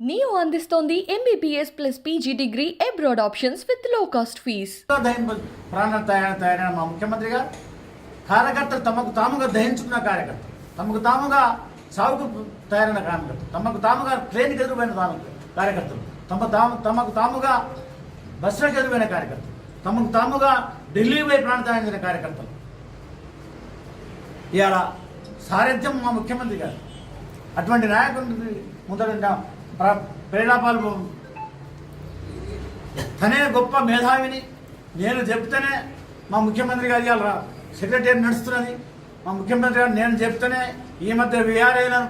Neo అందిస్తోంది MBBS plus PG degree abroad options with లో cost fees. ప్రాణం తయారైన మా ముఖ్యమంత్రి గారు కార్యకర్తలు తమకు తాముగా దహించుకున్న కార్యకర్తలు, తమకు తాముగా సాగుకు తయారైన కార్యకర్తలు, తమకు తాముగా ట్రైన్కి ఎదురుపోయిన కార్యకర్తలు, తమకు తాముగా బస్సులకు ఎదురుపోయిన కార్యకర్తలు, తమకు తాముగా ఢిల్లీ పోయి ప్రాణం తయారైన కార్యకర్తలు ఇవాళ సారథ్యం మా ముఖ్యమంత్రి గారు. అటువంటి నాయకుడికి ముందర ప్రేరణాపాలు తనే గొప్ప మేధావిని నేను చెప్తేనే మా ముఖ్యమంత్రి గారు ఇవాళ సెక్రటరీ నడుస్తున్నది. మా ముఖ్యమంత్రి గారు నేను చెప్తేనే ఈ మధ్య విఆర్ఐలను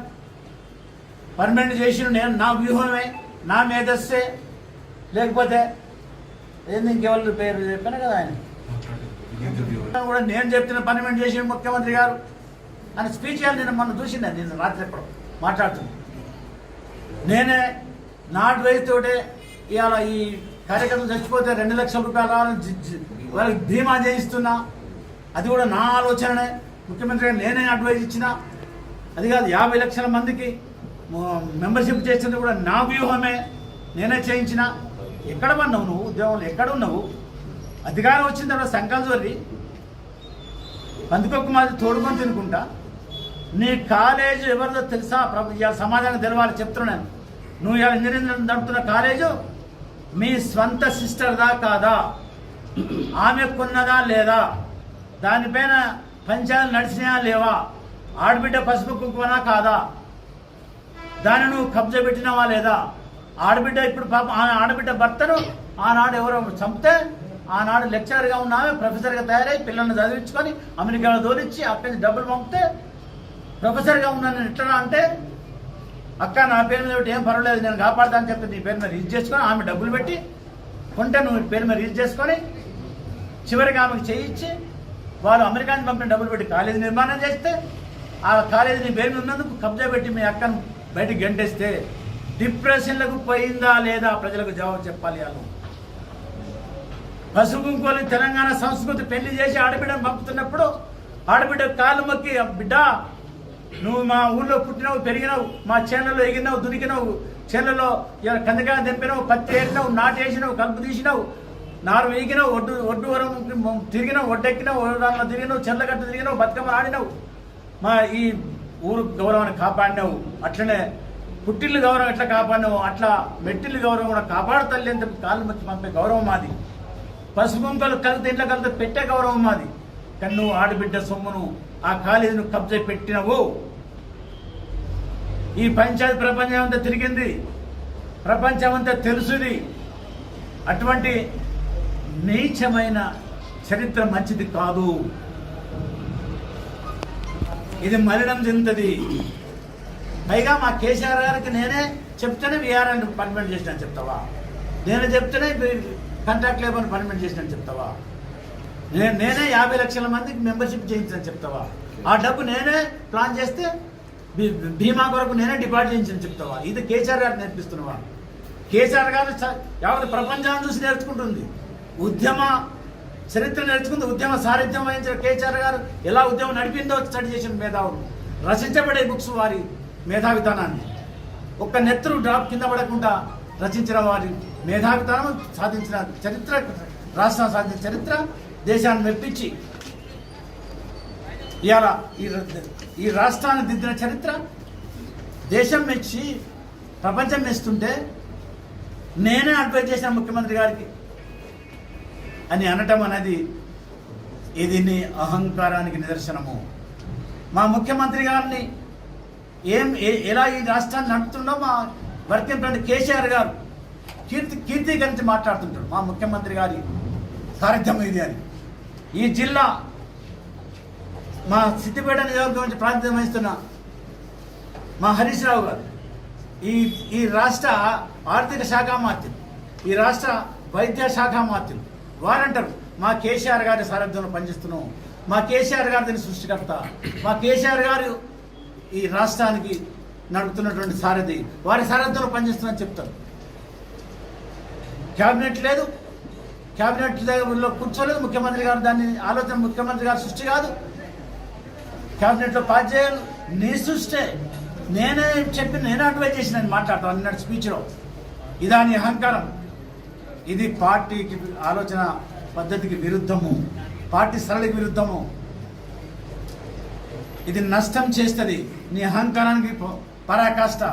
పర్మనెంట్ చేసిన నేను నా వ్యూహమే, నా మేధస్సే, లేకపోతే ఏంది ఇంకెవరు పేరు చెప్పాను కదా ఆయన కూడా నేను చెప్తున్న పర్మనెంట్ చేసిన ముఖ్యమంత్రి గారు అని స్పీచ్ ఇవ్వాలి. నేను మొన్న చూసిండే, నేను రాత్రి ఎప్పుడు మాట్లాడుతున్నాను. నేనే నాటు రైతుతోటే ఇవాళ ఈ కార్యక్రమం చచ్చిపోతే 2 లక్షల రూపాయలు రావాలని వాళ్ళకి ధీమా చేయిస్తున్నా. అది కూడా నా ఆలోచననే. ముఖ్యమంత్రి గారు నేనే అడ్వైజ్ ఇచ్చిన. అది కాదు 50 లక్షల మందికి మెంబర్షిప్ చేసింది కూడా నా వ్యూహమే, నేనే చేయించిన. ఎక్కడ పడినావు నువ్వు ఉద్యోగంలో? ఎక్కడున్నావు? అధికారం వచ్చిన తర్వాత సంకల్ప వర్రి పందికొక్క మాది తోడుకొని తినుకుంటా. నీ కాలేజీ ఎవరిదో తెలుసా? ఇవాళ సమాజానికి తెలవాలి చెప్తున్నాను. నువ్వు ఇవాళ ఇంజనీరింగ్ నడుపుతున్న కాలేజు మీ స్వంత సిస్టర్దా కాదా? ఆమె కొన్నదా లేదా? దానిపైన పంచాయతీలు నడిచినాయా లేవా? ఆడబిడ్డ పసుపు కుంకుమనా కాదా? దాన్ని నువ్వు కబ్జా పెట్టినావా లేదా? ఆడబిడ్డ ఇప్పుడు పాప ఆడబిడ్డ భర్తను ఆనాడు ఎవరో చంపితే ఆనాడు లెక్చరర్గా ఉన్న ఆమె ప్రొఫెసర్గా తయారై పిల్లల్ని చదివించుకొని అమెరికాలో దోలిచ్చి అక్కడి నుంచి డబ్బులు పంపితే ప్రొఫెసర్గా ఉన్నాను ఎట్లా అంటే, అక్క నా పేరు మీద ఏం పర్వాలేదు నేను కాపాడుతాను చెప్తే నీ పేరు మీద రిజిస్టర్ చేసుకొని ఆమె డబ్బులు పెట్టి కొంటే నువ్వు పేరు మీద రిజిస్టర్ చేసుకొని చివరికి ఆమెకు చేయించి వాళ్ళు అమెరికా నుంచి పంపిన డబ్బులు పెట్టి కాలేజీ నిర్మాణం చేస్తే ఆ కాలేజీ నీ పేరు మీద ఉన్నందుకు కబ్జా పెట్టి మీ అక్కను బయటికి గంటేస్తే డిప్రెషన్లకు పోయిందా లేదా ప్రజలకు జవాబు చెప్పాలి. వాళ్ళు పసుపు కుంకుమలు తెలంగాణ సంస్కృతి పెళ్లి చేసి ఆడబిడ్డను పంపుతున్నప్పుడు ఆడబిడ్డ కాళ్ళు మొక్కి, బిడ్డ నువ్వు మా ఊళ్ళో పుట్టినావు, పెరిగినావు, మా చేనులలో ఎగినావు, దునికినావు, చేనులలో కందికాయ తెంపినావు, పత్తి వేసినావు, నాటు వేసినావు, కలుపు తీసినావు, నారు వేగినావు, ఒడ్డు వరం తిరిగినావు, ఒడ్డెక్కినావు, ఒడ్డాల్లో తిరిగినావు, చెర్లగట్టు తిరిగినావు, బతుకమ్మ ఆడినావు, మా ఈ ఊరు గౌరవాన్ని కాపాడినావు. అట్లనే పుట్టిల్లు గౌరవం ఎట్లా కాపాడినావు అట్లా మెట్టిల్లు గౌరవం కూడా కాపాడు తల్లి అని చెప్పి కాళ్ళు మొక్కి పంపే గౌరవం మాది. పసుపు కుంకలు కలితే ఇంట్లో కలితే పెట్టే గౌరవం మాది. కానీ నువ్వు ఆడబిడ్డ సొమ్మును ఆ కాలేజీను కబ్జా పెట్టినవు. ఈ పంచాయతీ ప్రపంచం అంతా తిరిగింది, ప్రపంచం అంతా తెలుసుది. అటువంటి నీచమైన చరిత్ర మంచిది కాదు. ఇది మలినం చెందుతుంది. పైగా మా కేసీఆర్ గారికి నేనే చెప్తేనే విఆర్ఎన్ పర్మిట్ చేసినా చెప్తావా? నేను చెప్తేనే కాంట్రాక్ట్ లేబర్ పర్మిట్ చేసినా చెప్తావా? నేనే 50 లక్షల మందికి మెంబర్షిప్ చేయించిన చెప్తావా? ఆ డబ్బు నేనే ప్లాన్ చేస్తే బీమా కొరకు నేనే డిపాజిట్ చేయించిన చెప్తావా? ఇది కేసీఆర్ గారు నేర్పిస్తున్నావా? కేసీఆర్ గారు యావత్ ప్రపంచాన్ని చూసి నేర్చుకుంటుంది. ఉద్యమ చరిత్ర నేర్చుకుంది. ఉద్యమ సారథ్యం వహించిన కేసీఆర్ గారు ఎలా ఉద్యమం నడిపిందో స్టడీ చేసిన మేధావులు రచించబడే బుక్స్ వారి మేధావితనాన్ని. ఒక్క నెత్తురు డ్రాప్ కింద పడకుండా రచించిన వారి మేధావితనం సాధించిన చరిత్ర, రాష్ట్రం సాధించిన చరిత్ర, దేశాన్ని మెప్పించి ఇవాళ ఈ రాష్ట్రాన్ని దిద్దిన చరిత్ర, దేశం మెచ్చి ప్రపంచం మెచ్చుతుంటే నేనే అడ్వైజ్ చేసిన ముఖ్యమంత్రి గారికి అని అనటం అనేది ఇది నీ అహంకారానికి నిదర్శనము. మా ముఖ్యమంత్రి గారిని ఎలా ఈ రాష్ట్రాన్ని నడుపుతుండో మా వర్కింగ్ ప్రెసిడెంట్ కేసీఆర్ గారు కీర్తికరించి మాట్లాడుతుంటారు. మా ముఖ్యమంత్రి గారి సారథ్యం ఇది అని. ఈ జిల్లా మా సిద్దిపేట నియోజకవర్గం నుంచి ప్రాతినిధ్యం వహిస్తున్న మా హరీష్ రావు గారు, ఈ రాష్ట్ర ఆర్థిక శాఖ మాత్యులు, ఈ రాష్ట్ర వైద్య శాఖ మాత్యులు వారంటారు మా కేసీఆర్ గారి సారథ్యంలో పనిచేస్తున్నాం, మా కేసీఆర్ గారు దీని సృష్టికర్త, మా కేసీఆర్ గారు ఈ రాష్ట్రానికి నడుపుతున్నటువంటి సారథి, వారి సారథ్యంలో పనిచేస్తున్నారని చెప్తారు. క్యాబినెట్ లేదు, క్యాబినెట్ దగ్గరలో కూర్చోలేదు ముఖ్యమంత్రి గారు. దాన్ని ఆలోచన ముఖ్యమంత్రి గారు సృష్టి కాదు. క్యాబినెట్లో పాస్ చేయాలి, నీ సృష్టే. నేనే చెప్పి నేనే అడ్వైజ్ చేసిన మాట్లాడతాను అన్నట్టు స్పీచ్లో. ఇదా నీ అహంకారం? ఇది పార్టీకి ఆలోచన పద్ధతికి విరుద్ధము, పార్టీ సరళికి విరుద్ధము. ఇది నష్టం చేస్తుంది, నీ అహంకారానికి పరాకాష్ట.